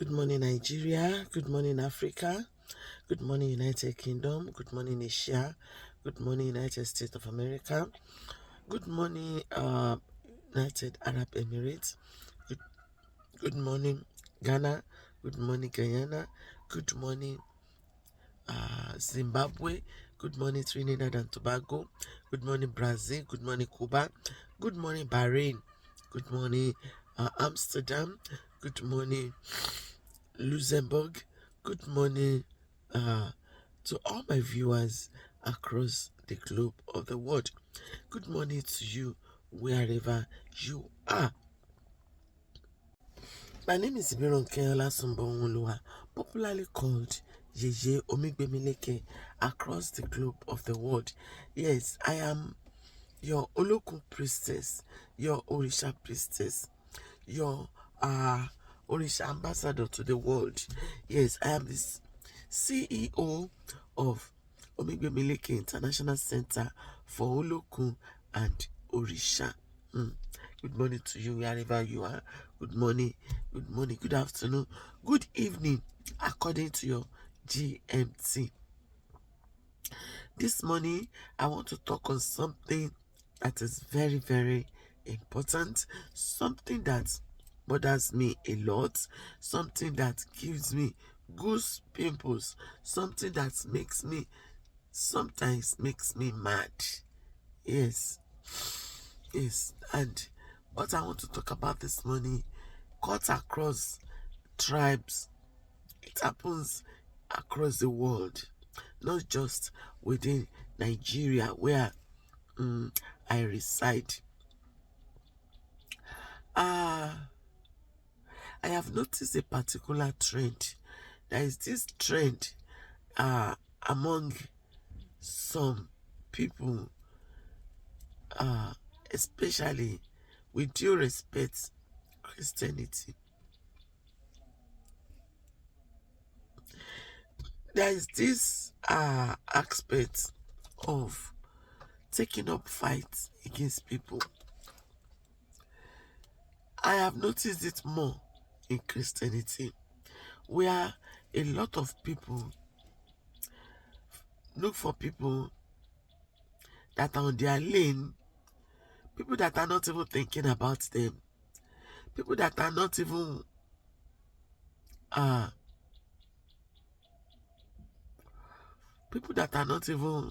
Good morning, Nigeria. Good morning, Africa. Good morning, United Kingdom. Good morning, Asia. Good morning, United States of America. Good morning, United Arab Emirates. Good, good morning, Ghana. Good morning, Guyana. Good morning, Zimbabwe. Good morning, Trinidad and Tobago. Good morning, Brazil. Good morning, Cuba. Good morning, Bahrain. Good morning, Amsterdam. Good morning, Luxembourg. Good morning to all my viewers across the globe of the world. Good morning to you wherever you are. My name is Ibironke Olasunbowolua, popularly called Yeye Omigbemileke across the globe of the world. Yes, I am your Olokun priestess, your Orisha priestess, your Orisha ambassador to the world. Yes, I am this CEO of Omigbemileke International Center for Olokun and Orisha. Good morning to you wherever you are. Good morning, good afternoon, good evening, according to your GMT. This morning, I want to talk on something that is very, very important, something that bothers me a lot, something that gives me goose pimples, something that sometimes makes me mad. Yes, yes. And what I want to talk about this morning cuts across tribes. It happens across the world, not just within Nigeria where I reside. I have noticed a particular trend. There is this trend among some people, especially with due respect, Christianity. There is this aspect of taking up fights against people. I have noticed it more in Christianity, where a lot of people look for people that are on their lane, people that are not even thinking about them, people that are not even uh people that are not even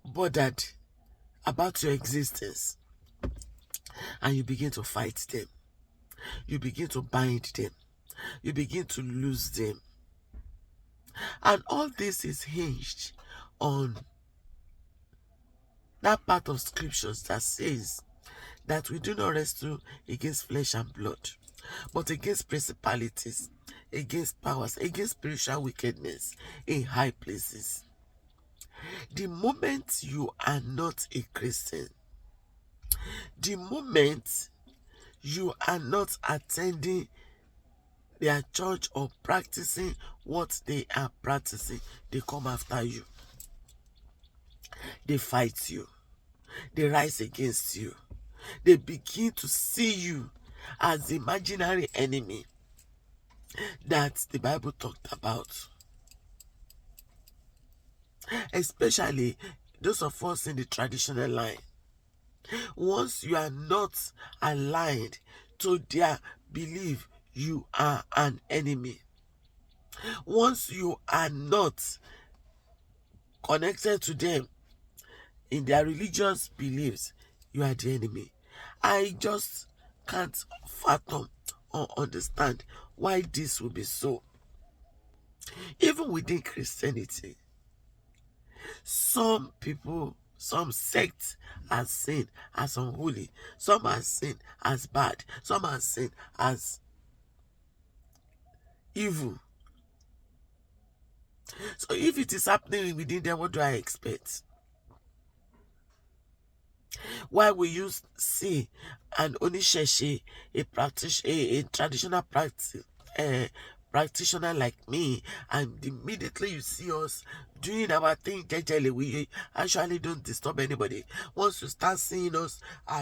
bothered about your existence, and you begin to fight them, you begin to bind them, you begin to lose them. And all this is hinged on that part of scriptures that says that we do not wrestle against flesh and blood, but against principalities, against powers, against spiritual wickedness in high places. The moment you are not a Christian, the moment you are not attending their church or practicing what they are practicing, they come after you. They fight you. They rise against you. They begin to see you as the imaginary enemy that the Bible talked about. Especially those of us in the traditional line. Once you are not aligned to their belief, you are an enemy. Once you are not connected to them in their religious beliefs, you are the enemy. I just can't fathom or understand why this will be so. Even within Christianity, some people, some sects are seen as unholy, some are seen as bad, some are seen as evil. So if it is happening within them, what do I expect? Why will you see an Onisheshe, a traditional practitioner like me, and immediately you see us doing our thing jejely, we actually don't disturb anybody. Once you start seeing us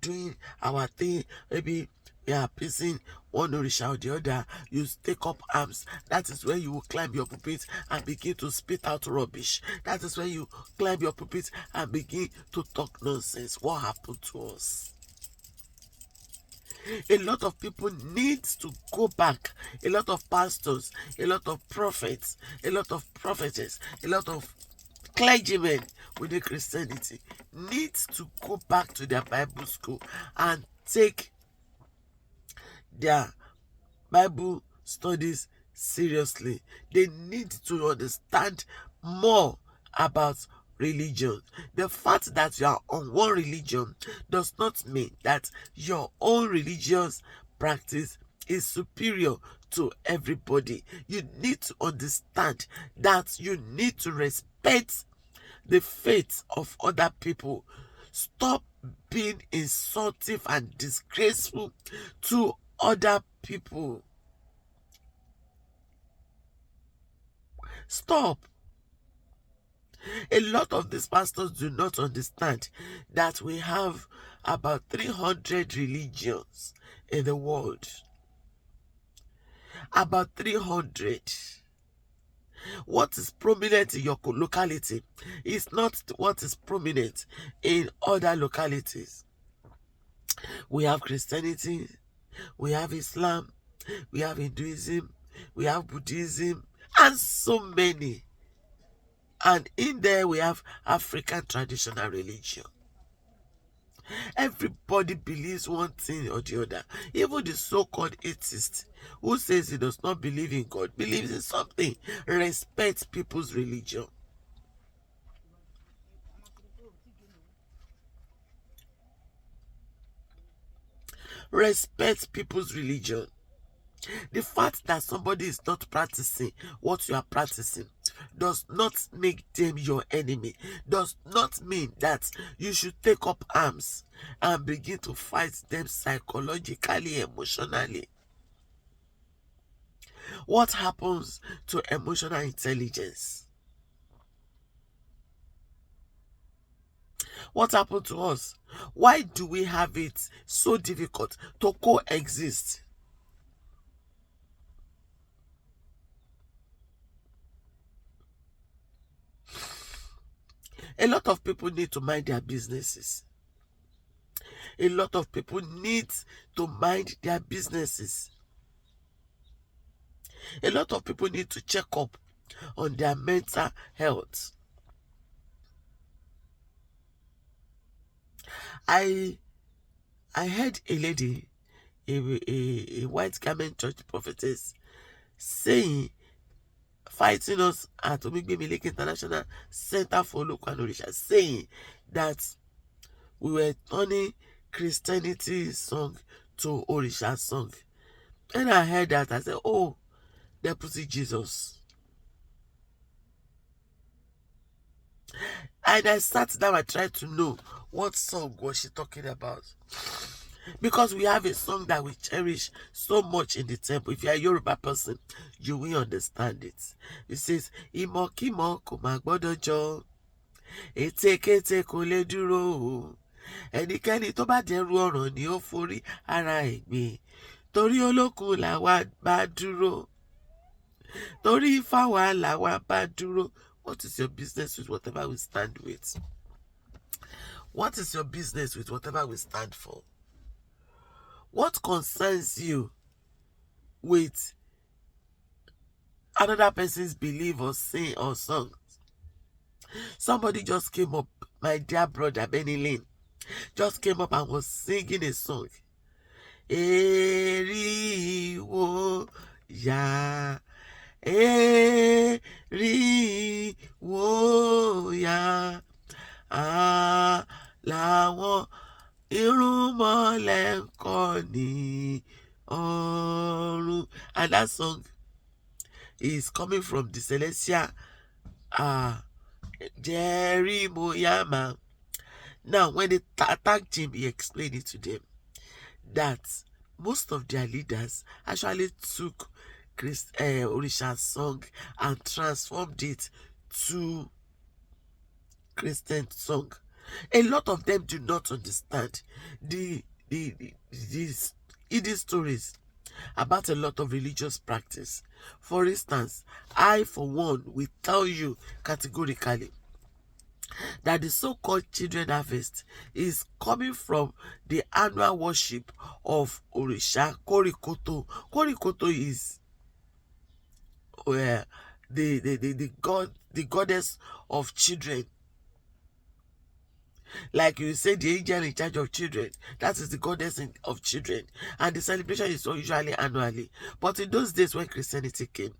doing our thing, maybe we are appeasing one orisha or the other, you take up arms. That is where you will climb your pulpit and begin to spit out rubbish. That is where you climb your pulpit and begin to talk nonsense. What happened to us? A lot of people need to go back. A lot of pastors, a lot of prophets, a lot of prophetess, a lot of clergymen within Christianity needs to go back to their Bible school and take their Bible studies seriously. They need to understand more about religion. The fact that you are on one religion does not mean that your own religious practice is superior to everybody. You need to understand that you need to respect the faith of other people. Stop being insulting and disgraceful to other people. Stop. A lot of these pastors do not understand that we have about 300 religions in the world. About 300. What is prominent in your locality is not what is prominent in other localities. We have Christianity, we have Islam, we have Hinduism, we have Buddhism, and so many. And in there we have African traditional religion. Everybody believes one thing or the other. Even the so-called atheist who says he does not believe in God believes in something. Respect people's religion. Respect people's religion. The fact that somebody is not practicing what you are practicing does not make them your enemy. Does not mean that you should take up arms and begin to fight them psychologically, emotionally. What happens to emotional intelligence? What happened to us? Why do we have it so difficult to coexist? A lot of people need to mind their businesses. A lot of people need to mind their businesses. A lot of people need to check up on their mental health. I heard a lady, a white garment church prophetess, saying, fighting us at Omigbemileke International Center for Local Knowledge, saying that we were turning Christianity song to Orisha song. And I heard that, I said, oh, Deputy Jesus. And I sat down and tried to know what song was she talking about. Because we have a song that we cherish so much in the temple. If you are a Yoruba person, you will understand it. It says, Imo kimo ko ma gbodo jo, etekete kò lè dúró. Ẹnikẹ́ni tó bá dẹrù ọ̀ràn ni ó forí ara ẹ̀ gbé. Torí olókun làwa bá dúró. Torí fáwa làwa bá dúró. What is your business with whatever we stand with? What is your business with whatever we stand for? What concerns you with another person's belief or sin or song? Somebody just came up, my dear brother Benny Lane, just came up and was singing a song. Eriwo ya, eriwo ya, làwọn irúnmọlẹ̀ ńkọ́ ní ọ̀run. And that song is coming from the Celestial Jerry Moyama. Now, when they attacked him, he explained it to them that most of their leaders actually took Orisha song and transformed it to Christian song. A lot of them do not understand these hidden stories about a lot of religious practice. For instance, I for one will tell you categorically that the so-called children harvest is coming from the annual worship of Orisha Korikoto. Korikoto is the goddess of children. Like you say, the angel in charge of children, that is the goddess of children, and the celebration is usually annually. But in those days when Christianity came,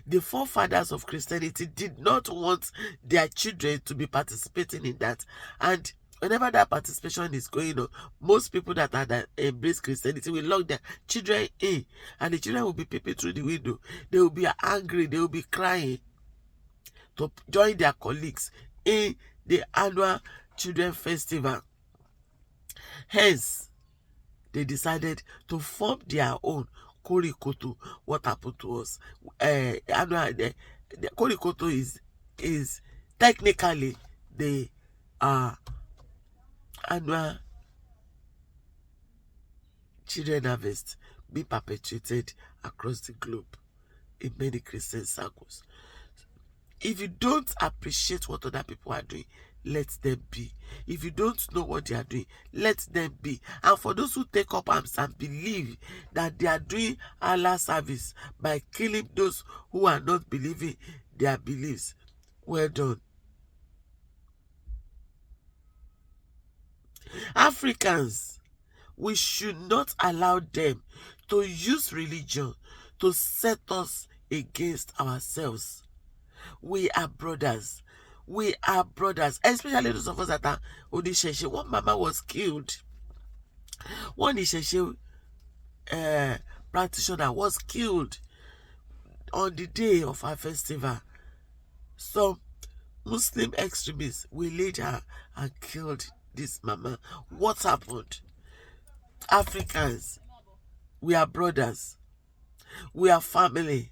the forefathers of Christianity did not want their children to be participating in that. And whenever that participation is going on, most people that embrace Christianity will lock their children in, and the children will be peeping through the window. They will be angry, they will be crying to join their colleagues in the annual children festival. Hence, they decided to form their own Korikoto. What happened to us? The Korikoto is technically the annual children harvest being perpetuated across the globe in many Christian circles. If you don't appreciate what other people are doing, let them be. If you don't know what they are doing, let them be. And for those who take up arms and believe that they are doing Allah service by killing those who are not believing their beliefs, well done. Africans, we should not allow them to use religion to set us against ourselves. We are brothers. We are brothers, especially those of us that are Onisheshe. One mama was killed. One Isheshe practitioner was killed on the day of our festival. Some Muslim extremists laid her and killed this mama. What happened? Africans, we are brothers. We are family.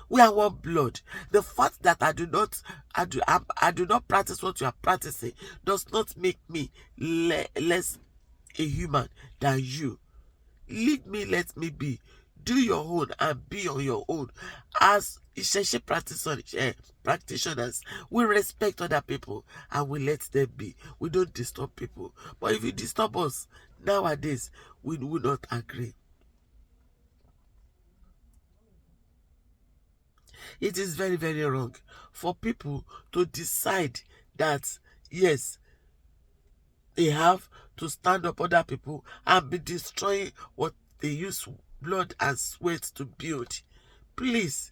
We are one blood. The fact that I do not practice what you are practicing does not make me less a human than you. Leave me, let me be. Do your own and be on your own. As Isheshe practitioners, we respect other people and we let them be. We don't disturb people. But if you disturb us nowadays, we will not agree. It is very, very wrong for people to decide that, yes, they have to stand up other people and be destroying what they use blood and sweat to build. Please.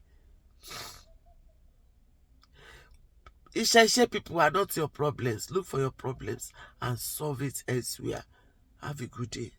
Isheshe people are not your problems. Look for your problems and solve it elsewhere. Have a good day.